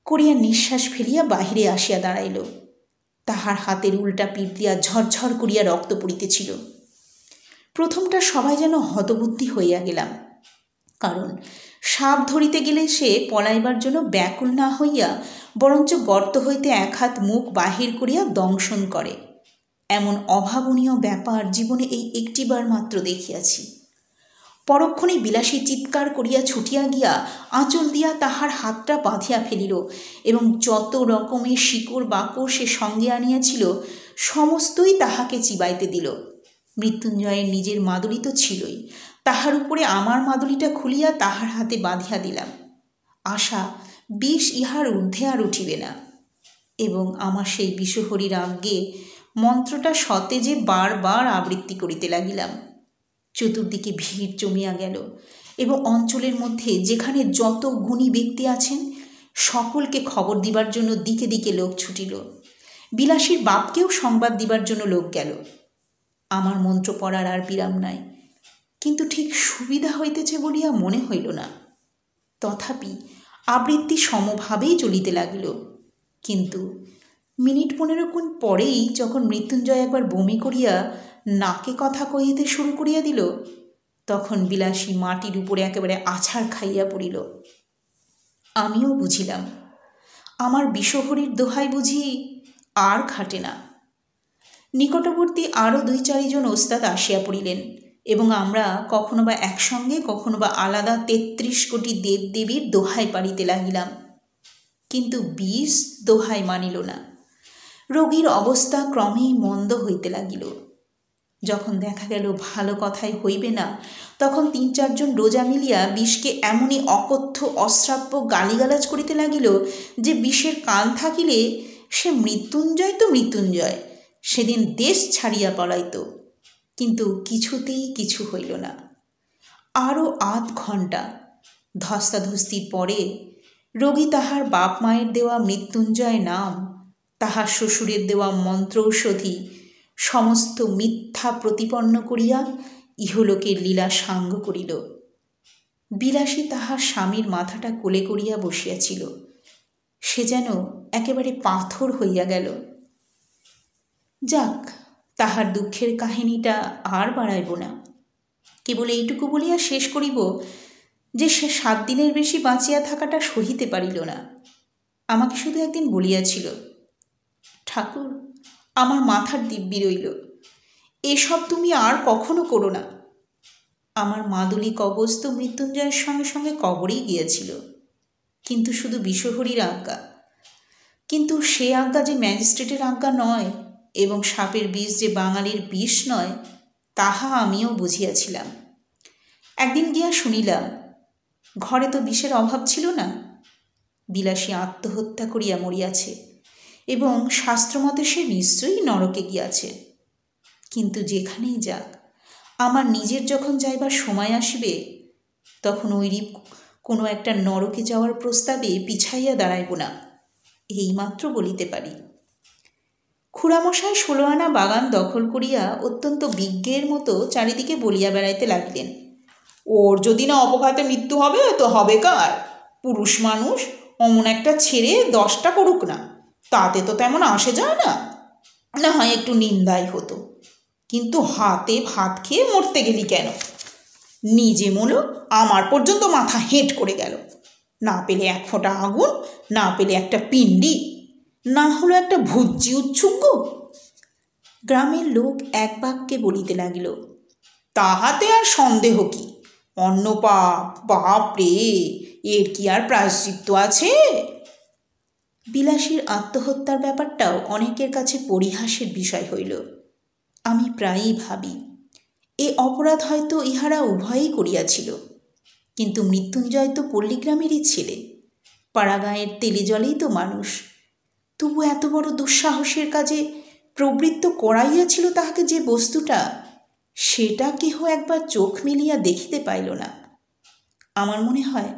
করিয়া নিঃশ্বাস ফেলিয়া বাহিরে আসিয়া দাঁড়াইল। তাহার হাতের উল্টা পিঠ দিয়া ঝরঝর করিয়া রক্ত পড়িতেছিল। প্রথমটা সবাই যেন হতবুদ্ধি হইয়া গেলাম, কারণ সাপ ধরিতে গেলে সে পলাইবার জন্য ব্যাকুল না হইয়া বরঞ্চ গর্ত হইতে এক হাত মুখ বাহির করিয়া দংশন করে। এমন অভাবনীয় ব্যাপার জীবনে এই একটিবার মাত্র দেখিয়াছি। পরক্ষণে বিলাসী চিৎকার করিয়া ছুটিয়া গিয়া আঁচল দিয়া তাহার হাতটা বাঁধিয়া ফেলিল, এবং যত রকমের শিকড় বাকড় সে সঙ্গে আনিয়াছিল সমস্তই তাহাকে চিবাইতে দিল। মৃত্যুঞ্জয়ের নিজের মাদুলি তো ছিলই, তাহার উপরে আমার মাদুলিটা খুলিয়া তাহার হাতে বাঁধিয়া দিলাম। আশা বিষ ইহার ঊর্ধ্বে আর উঠিবে না। এবং আমার সেই বিষহরীর আজ্ঞে মন্ত্রটা সতেজে বারবার আবৃত্তি করিতে লাগিলাম। চতুর্দিকে ভিড় জমিয়া গেল, এবং অঞ্চলের মধ্যে যেখানে যত গুণী ব্যক্তি আছেন সকলকে খবর দিবার জন্য দিকে দিকে লোক ছুটিল। বিলাসীর বাপকেও সংবাদ দিবার জন্য লোক গেল। আমার মন্ত্র পড়ার আর বিরাম নাই, কিন্তু ঠিক সুবিধা হইতেছে বলিয়া মনে হইল না। তথাপি আবৃত্তি সমভাবেই চলিতে লাগিল। কিন্তু মিনিট 15 পরেই যখন মৃত্যুঞ্জয় একবার বমি করিয়া নাকে কথা কহিতে শুরু করিয়া দিল, তখন বিলাসী মাটির উপরে একেবারে আছাড় খাইয়া পড়িল। আমিও বুঝিলাম আমার বিষহরীর দোহাই বুঝি আর খাটে না। নিকটবর্তী আরও 2-4 জন ওস্তাদ আসিয়া পড়িলেন, এবং আমরা কখনো বা একসঙ্গে কখনো বা আলাদা 33 কোটি দেবদেবীর দোহাই পাড়িতে লাগিলাম। কিন্তু বিষ দোহাই মানিল না। রোগীর অবস্থা ক্রমেই মন্দ হইতে লাগিল। যখন দেখা গেল ভালো কথাই হইবে না, তখন 3-4 জন রোজা মিলিয়া বিষকে এমনই অকথ্য অশ্রাব্য গালিগালাজ করিতে লাগিল যে বিষের কান থাকিলে সে মৃত্যুঞ্জয় তো মৃত্যুঞ্জয়, সেদিন দেশ ছাড়িয়া পলাইত। কিন্তু কিছুতেই কিছু হইল না। আরও আধ ঘণ্টা ধস্তাধস্তির পরে রোগী তাহার বাপ মায়ের দেওয়া মৃত্যুঞ্জয় নাম, তাহার শ্বশুরের দেওয়া মন্ত্রৌষধি সমস্ত মিথ্যা প্রতিপন্ন করিয়া ইহলোকের লীলা সাঙ্গ করিল। বিলাসী তাহার স্বামীর মাথাটা কোলে করিয়া বসিয়াছিল। সে যেন একেবারে পাথর হইয়া গেল। যাক, তাহার দুঃখের কাহিনীটা আর বাড়াইব না। কেবল এইটুকু বলিয়া শেষ করিব যে সে 7 দিনের বেশি বাঁচিয়া থাকাটা সহিতে পারিল না। আমাকে শুধু একদিন বলিয়াছিল, ঠাকুর, আমার মাথার দিব্যি রইল, এসব তুমি আর কখনো করো না। আমার মাদুলি কবচ তো মৃত্যুঞ্জয়ের সঙ্গে সঙ্গে কবরেই গিয়েছিল, কিন্তু শুধু বিষহরীর আজ্ঞা। কিন্তু সে আজ্ঞা যে ম্যাজিস্ট্রেটের আজ্ঞা নয় এবং সাপের বিষ যে বাঙালির বিষ নয়, তাহা আমিও বুঝিয়াছিলাম। একদিন গিয়া শুনিলাম, ঘরে তো বিষের অভাব ছিল না। বিলাসী আত্মহত্যা করিয়া মরিয়াছে এবং শাস্ত্রমতে সে নিশ্চয়ই নরকে গিয়াছে। কিন্তু যেখানেই যাক, আমার নিজের যখন যাইবার সময় আসিবে, তখন ওইরূপ কোনো একটা নরকে যাওয়ার প্রস্তাবে পিছাইয়া দাঁড়াইব না, এইমাত্র বলিতে পারি। খুড়ামশাই 16 আনা বাগান দখল করিয়া অত্যন্ত বিজ্ঞের মতো চারিদিকে বলিয়া বেড়াইতে লাগিলেন, ওর যদি না অপঘাতে মৃত্যু হবে তো হবে কার? পুরুষ মানুষ অমন একটা ছেড়ে 10টা করুক না, তাতে তো তেমন আসে যায় না, না হয় একটু নিন্দাই হতো, কিন্তু হাতে ভাত খেয়ে মরতে গেলি কেন? নিজে মলো, আমার পর্যন্ত মাথা হেঁট করে গেল। না পেলে 1 ফোঁটা আগুন, না পেলে একটা পিণ্ডি, না হলো একটা ভুজ্জি উচ্ছুঙ্গ। গ্রামের লোক এক বাক্যে বলিতে লাগিল, তাহাতে আর সন্দেহ কি? অন্য পাপ, বাপ রে, এর কি আর প্রায়শ্চিত্ত আছে? বিলাসীর আত্মহত্যার ব্যাপারটাও অনেকের কাছে পরিহাসের বিষয় হইল। আমি প্রায়ই ভাবি, এ অপরাধ হয়তো ইহারা উভয়েই করিয়াছিল, কিন্তু মৃত্যুঞ্জয় তো পল্লীগ্রামেরই ছেলে, পাড়াগাঁয়ের তেলে জলেই তো মানুষ। তবু এত বড় দুঃসাহসের কাজে প্রবৃত্ত করাইয়াছিল তাহাকে যে বস্তুটা, সেটা কেহ একবার চোখ মেলিয়া দেখিতে পাইল না। আমার মনে হয়,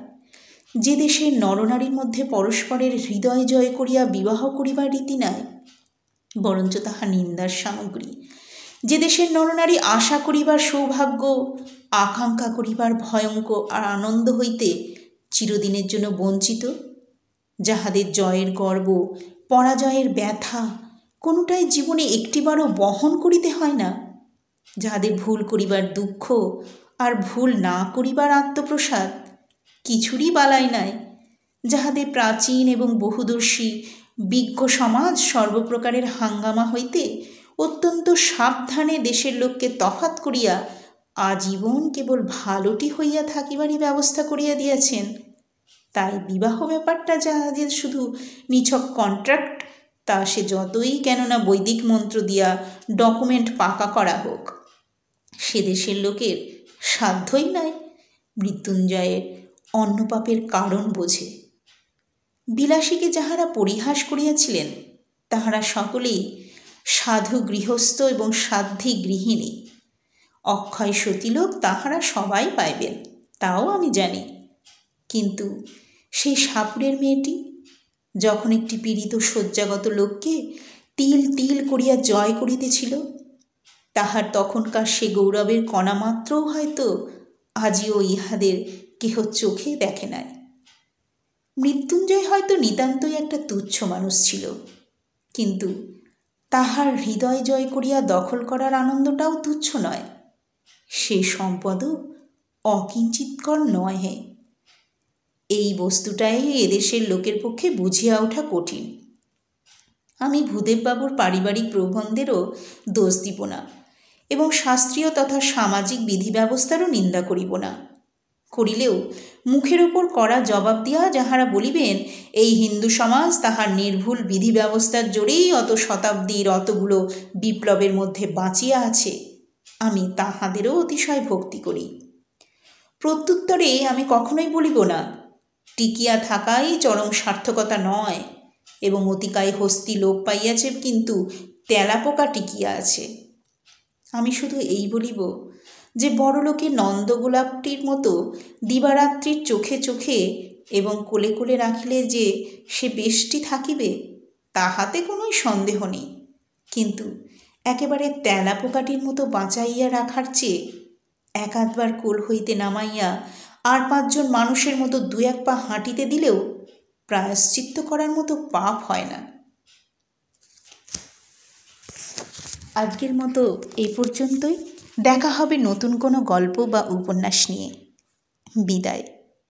যে দেশের নরনারীর মধ্যে পরস্পরের হৃদয় জয় করিয়া বিবাহ করিবার রীতি নাই, বরঞ্চ তাহা নিন্দার সামগ্রী, যে দেশের নরনারী আশা করিবার সৌভাগ্য, আকাঙ্ক্ষা করিবার ভয়ঙ্কর আর আনন্দ হইতে চিরদিনের জন্য বঞ্চিত, যাহাদের জয়ের গর্ব, পরাজয়ের ব্যথা কোনোটাই জীবনে একটিবারও বহন করিতে হয় না, যাহাদের ভুল করিবার দুঃখ আর ভুল না করিবার আত্মপ্রসাদ কিছুরই বালাই নাই, যাহাদের প্রাচীন এবং বহুদর্শী বিজ্ঞ সমাজ সর্বপ্রকারের হাঙ্গামা হইতে অত্যন্ত সাবধানে দেশের লোককে তফাত করিয়া আজীবন কেবল ভালোটি হইয়া থাকিবারই ব্যবস্থা করিয়া দিয়াছেন, তাই বিবাহ ব্যাপারটা যাহাদের শুধু নিছক কন্ট্রাক্ট, তা সে যতই কেননা বৈদিক মন্ত্র দিয়া ডকুমেন্ট পাকা করা হোক, সে দেশের লোকের সাধ্যই নাই মৃত্যুঞ্জয়ের অন্য পাপের কারণ বোঝে। বিলাসীকে যাহারা পরিহাস করিয়াছিলেন, তাহারা সকলেই সাধু গৃহস্থ এবং সাধ্বী গৃহিণী। অক্ষয় সতীলোক তাহারা সবাই পাইবেন, তাও আমি জানি। কিন্তু সেই সাপুরের মেয়েটি যখন একটি পীড়িত শয্যাগত লোককে তিল তিল করিয়া জয় করিতেছিল, তাহার তখনকার সে গৌরবের কণামাত্রও হয়তো আজিও ইহাদের কেহ চোখে দেখে নাই। মৃত্যুঞ্জয় হয়তো নিতান্তই একটা তুচ্ছ মানুষ ছিল, কিন্তু তাহার হৃদয় জয় করিয়া দখল করার আনন্দটাও তুচ্ছ নয়, সে সম্পদও অকিঞ্চিৎকর নয়। হে, এই বস্তুটাই এদেশের লোকের পক্ষে বুঝিয়া ওঠা কঠিন। আমি ভূদেববাবুর পারিবারিক প্রবন্ধেরও দোষ দিব না এবং শাস্ত্রীয় তথা সামাজিক বিধি ব্যবস্থারও নিন্দা করিব না। করিলেও মুখের ওপর কড়া জবাব দিয়া যাহারা বলিবেন এই হিন্দু সমাজ তাহার নির্ভুল বিধি ব্যবস্থার জোরেই অত শতাব্দীর অতগুলো বিপ্লবের মধ্যে বাঁচিয়া আছে, আমি তাহাদেরও অতিশয় ভক্তি করি। প্রত্যুত্তরে আমি কখনোই বলিব না টিকিয়া থাকাই চরম সার্থকতা নয় এবং অতিকায় হস্তি লোপ পাইয়াছে, কিন্তু তেলাপোকা টিকিয়া আছে। আমি শুধু এই বলিব যে বড়লোকে নন্দগোলাপটির মতো দিবারাত্রির চোখে চোখে এবং কোলে কোলে রাখিলে যে সে বেশটি থাকিবে তাহাতে কোনোই সন্দেহ নেই, কিন্তু একেবারে তেলা পোকাটির মতো বাঁচাইয়া রাখার চেয়ে এক আধবার কোল হইতে নামাইয়া আর 5 জন মানুষের মতো 2-1 পা হাঁটিতে দিলেও প্রায়শ্চিত্ত করার মতো পাপ হয় না। আজকের মতো এই পর্যন্তই। দেখা হবে নতুন কোনো গল্প বা উপন্যাস নিয়ে। বিদায়।